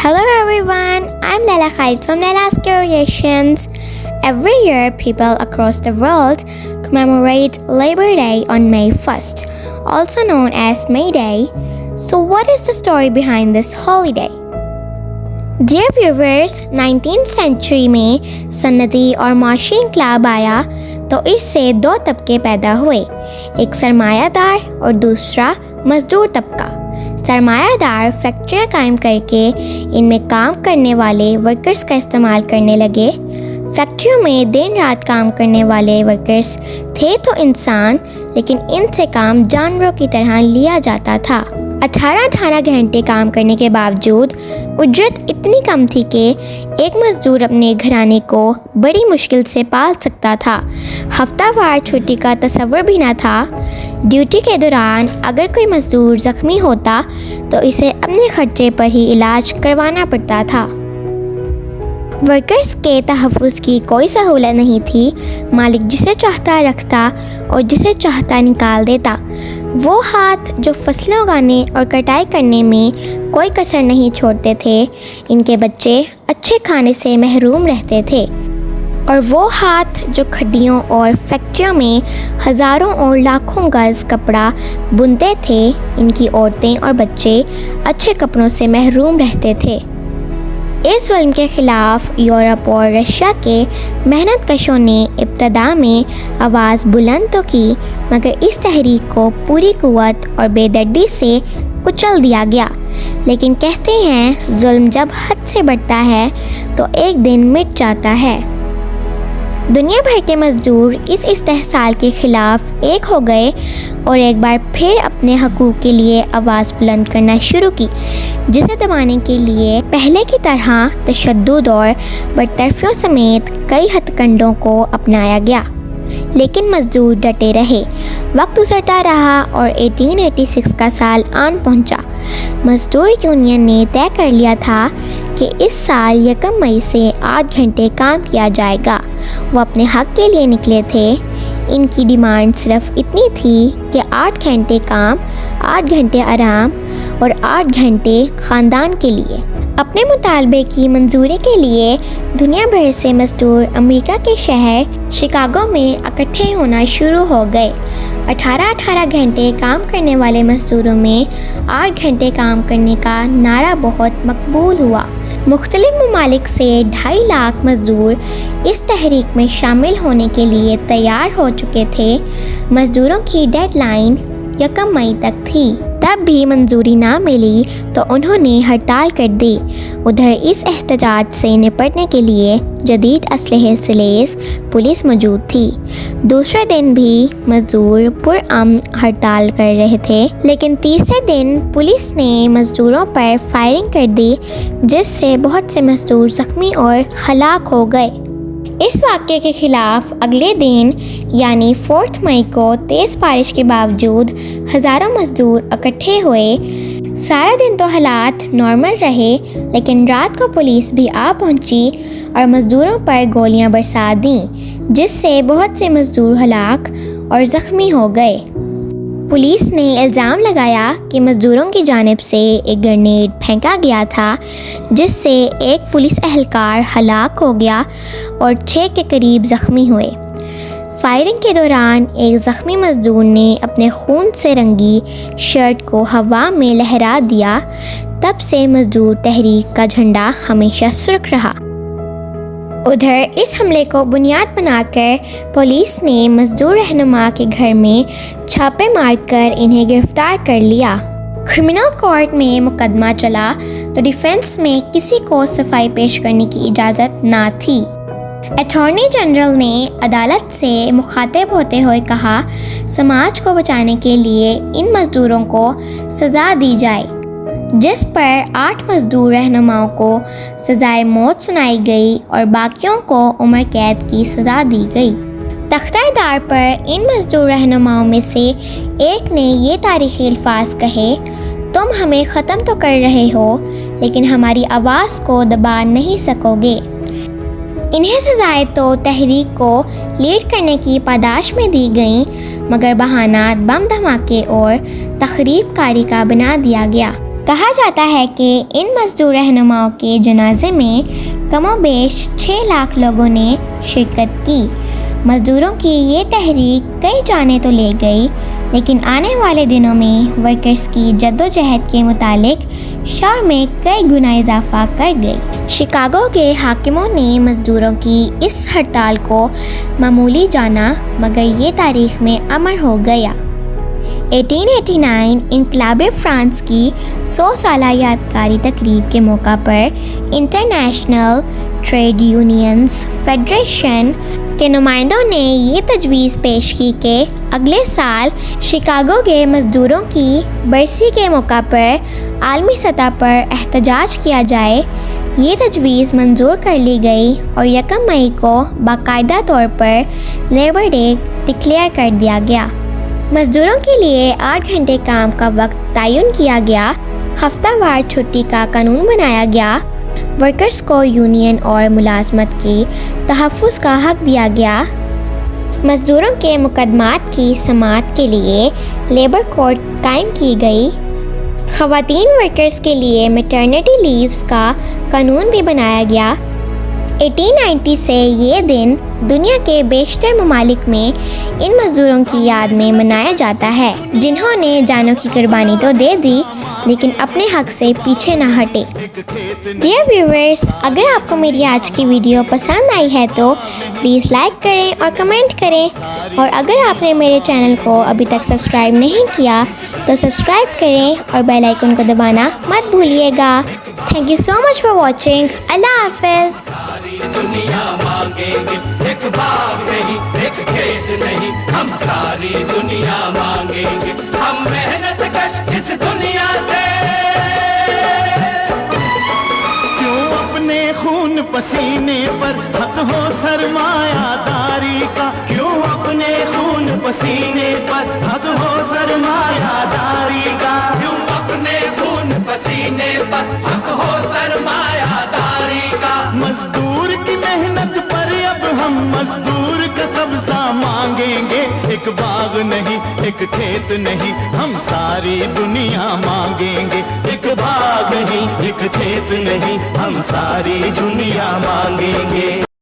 Hello everyone, I'm Laila Khalid from Laila's Creations. Every year, people across the world commemorate Labor Day on May 1st, also known as May Day. So what is the story behind this holiday? Dear viewers, 19th century में सन्नती और माशी इंकलाब आया तो इससे दो तबके पैदा हुए, एक सरमायादार और दूसरा मजदूर तबका। सरमायादार फैक्ट्रियाँ कायम करके इनमें काम करने वाले वर्कर्स का इस्तेमाल करने लगे। फैक्ट्रियों में दिन रात काम करने वाले वर्कर्स थे तो इंसान, लेकिन इनसे काम जानवरों की तरह लिया जाता था। 18 घंटे काम करने के बावजूद उजरत इतनी कम थी कि एक मजदूर अपने घराने को बड़ी मुश्किल से पाल सकता था। हफ्तावार छुट्टी का तसव्वुर भी न था। ड्यूटी के दौरान अगर कोई मजदूर ज़ख्मी होता तो इसे अपने खर्चे पर ही इलाज करवाना पड़ता था। वर्कर्स के तहफ़्फ़ुज़ की कोई सहूलत नहीं थी। मालिक जिसे चाहता रखता और जिसे चाहता निकाल देता। वो हाथ जो फसलें उगाने और कटाई करने में कोई कसर नहीं छोड़ते थे, इनके बच्चे अच्छे खाने से महरूम रहते थे। और वो हाथ जो खड्डियों और फैक्ट्रियों में हज़ारों और लाखों गज़ कपड़ा बुनते थे, इनकी औरतें और बच्चे अच्छे कपड़ों से महरूम रहते थे। इस जुल्म के ख़िलाफ़ यूरोप और रशिया के मेहनत कशों ने इब्तदा में आवाज़ बुलंद तो की, मगर इस तहरीक को पूरी कुव्वत और बेदर्दी से कुचल दिया गया। लेकिन कहते हैं जुल्म जब हद से बढ़ता है तो एक दिन मिट जाता है। दुनिया भर के मज़दूर इस इस्तेहसाल के ख़िलाफ़ एक हो गए और एक बार फिर अपने हकूक़ के लिए आवाज़ बुलंद करना शुरू की, जिसे दबाने के लिए पहले की तरह तशद्दुद और बदतरफियों समेत कई हथकंडों को अपनाया गया। लेकिन मज़दूर डटे रहे। वक्त गुजरता रहा और 1886 का साल आन पहुंचा। मज़दूर यूनियन ने तय कर लिया था कि इस साल 1 मई से 8 घंटे काम किया जाएगा। वो अपने हक़ के लिए निकले थे। इनकी डिमांड सिर्फ इतनी थी कि 8 घंटे काम, 8 घंटे आराम और 8 घंटे ख़ानदान के लिए। अपने मुतालबे की मंजूरी के लिए दुनिया भर से मज़दूर अमेरिका के शहर शिकागो में इकट्ठे होना शुरू हो गए। 18 घंटे काम करने वाले मज़दूरों में 8 घंटे काम करने का नारा बहुत मकबूल हुआ। मुख्तलिफ ममालिक से 2.5 लाख मज़दूर इस तहरीक में शामिल होने के लिए तैयार हो चुके थे। मज़दूरों की डेडलाइन 1 मई तक थी। तब भी मंजूरी ना मिली तो उन्होंने हड़ताल कर दी। उधर इस एहतजाज से निपटने के लिए जदीद असलहे से लैस पुलिस मौजूद थी। दूसरे दिन भी मज़दूर पुरअमन हड़ताल कर रहे थे, लेकिन तीसरे दिन पुलिस ने मज़दूरों पर फायरिंग कर दी, जिससे बहुत से मज़दूर ज़ख्मी और हलाक हो गए। इस वाक़े के ख़िलाफ़ अगले दिन यानी 4 मई को तेज़ बारिश के बावजूद हज़ारों मज़दूर इकट्ठे हुए। सारा दिन तो हालात नॉर्मल रहे, लेकिन रात को पुलिस भी आ पहुंची और मज़दूरों पर गोलियां बरसा दी, जिससे बहुत से मज़दूर हलाक और ज़ख्मी हो गए। पुलिस ने इल्ज़ाम लगाया कि मज़दूरों की जानिब से एक ग्रेनेड फेंका गया था, जिससे एक पुलिस एहलकार हलाक हो गया और 6 के करीब ज़ख्मी हुए। फायरिंग के दौरान एक ज़ख्मी मज़दूर ने अपने खून से रंगी शर्ट को हवा में लहरा दिया। तब से मज़दूर तहरीक का झंडा हमेशा सुर्ख रहा। उधर इस हमले को बुनियाद बनाकर पुलिस ने मज़दूर रहनुमा के घर में छापे मारकर इन्हें गिरफ्तार कर लिया। क्रिमिनल कोर्ट में मुकदमा चला तो डिफेंस में किसी को सफाई पेश करने की इजाज़त ना थी। अटॉर्नी जनरल ने अदालत से मुखातिब होते हुए कहा, समाज को बचाने के लिए इन मज़दूरों को सज़ा दी जाए, जिस पर 8 मज़दूर रहनुमाओं को सज़ाए मौत सुनाई गई और बाकियों को उम्र कैद की सज़ा दी गई। तख्तादार पर इन मज़दूर रहनुमाओं में से एक ने ये तारीख़ी अल्फाज कहे, तुम हमें ख़त्म तो कर रहे हो, लेकिन हमारी आवाज़ को दबा नहीं सकोगे। इन्हें सज़ाएं तो तहरीक को लीड करने की पादाश में दी गईं, मगर बहाना बम धमाके और तखरीब कारी का बना दिया गया। کہا جاتا ہے کہ ان مزدور رہنماؤں کے جنازے میں کم و بیش 6 لاکھ لوگوں نے شرکت کی۔ مزدوروں کی یہ تحریک کئی جانیں تو لے گئی، لیکن آنے والے دنوں میں ورکرز کی جدوجہد کے متعلق شور میں کئی گنا اضافہ کر گئی۔ شکاگو کے حاکموں نے مزدوروں کی اس ہڑتال کو معمولی جانا، مگر یہ تاریخ میں امر ہو گیا۔ 1889 انقلاب فرانس کی 100 سالہ یادگاری تقریب کے موقع پر انٹرنیشنل ٹریڈ یونینز فیڈریشن کے نمائندوں نے یہ تجویز پیش کی کہ اگلے سال شکاگو کے مزدوروں کی برسی کے موقع پر عالمی سطح پر احتجاج کیا جائے۔ یہ تجویز منظور کر لی گئی اور 1 مئی کو باقاعدہ طور پر لیبر ڈے ڈکلیئر کر دیا گیا۔ مزدوروں کے لیے 8 گھنٹے کام کا وقت تعین کیا گیا، ہفتہ وار چھٹی کا قانون بنایا گیا، ورکرز کو یونین اور ملازمت کی تحفظ کا حق دیا گیا۔ مزدوروں کے مقدمات کی سماعت کے لیے لیبر کورٹ قائم کی گئی۔ خواتین ورکرز کے لیے میٹرنٹی لیوز کا قانون بھی بنایا گیا۔ 1890 سے یہ دن دنیا کے بیشتر ممالک میں ان مزدوروں کی یاد میں منایا جاتا ہے جنہوں نے جانوں کی قربانی تو دے دی لیکن اپنے حق سے پیچھے نہ ہٹے۔ ڈیئر ویورز، اگر آپ کو میری آج کی ویڈیو پسند آئی ہے تو پلیز لائک کریں اور کمنٹ کریں، اور اگر آپ نے میرے چینل کو ابھی تک سبسکرائب نہیں کیا تو سبسکرائب کریں اور بیل آئیکن کو دبانا مت بھولیے گا۔ Thank you so much for watching. Allah حافظ۔ ساری دنیا مانگیں گے، ایک باغ نہیں، ایک کھیت نہیں، ہم ساری دنیا مانگیں گے، ہم محنت کش اس دنیا سے کیوں اپنے خون پسینے پر حق ہو سرمایہ داری کا، کیوں اپنے خون پسینے پر حق ہو سرمایہ داری کا، کیوں اپنے خون پسینے پر حق ہو سرمایہ داری کا، مزدور کی محنت پر اب ہم مزدور کا قبضہ مانگیں گے، ایک باغ نہیں، ایک کھیت نہیں، ہم ساری دنیا مانگیں گے، ایک باغ نہیں، ایک کھیت نہیں، ہم ساری دنیا مانگیں گے۔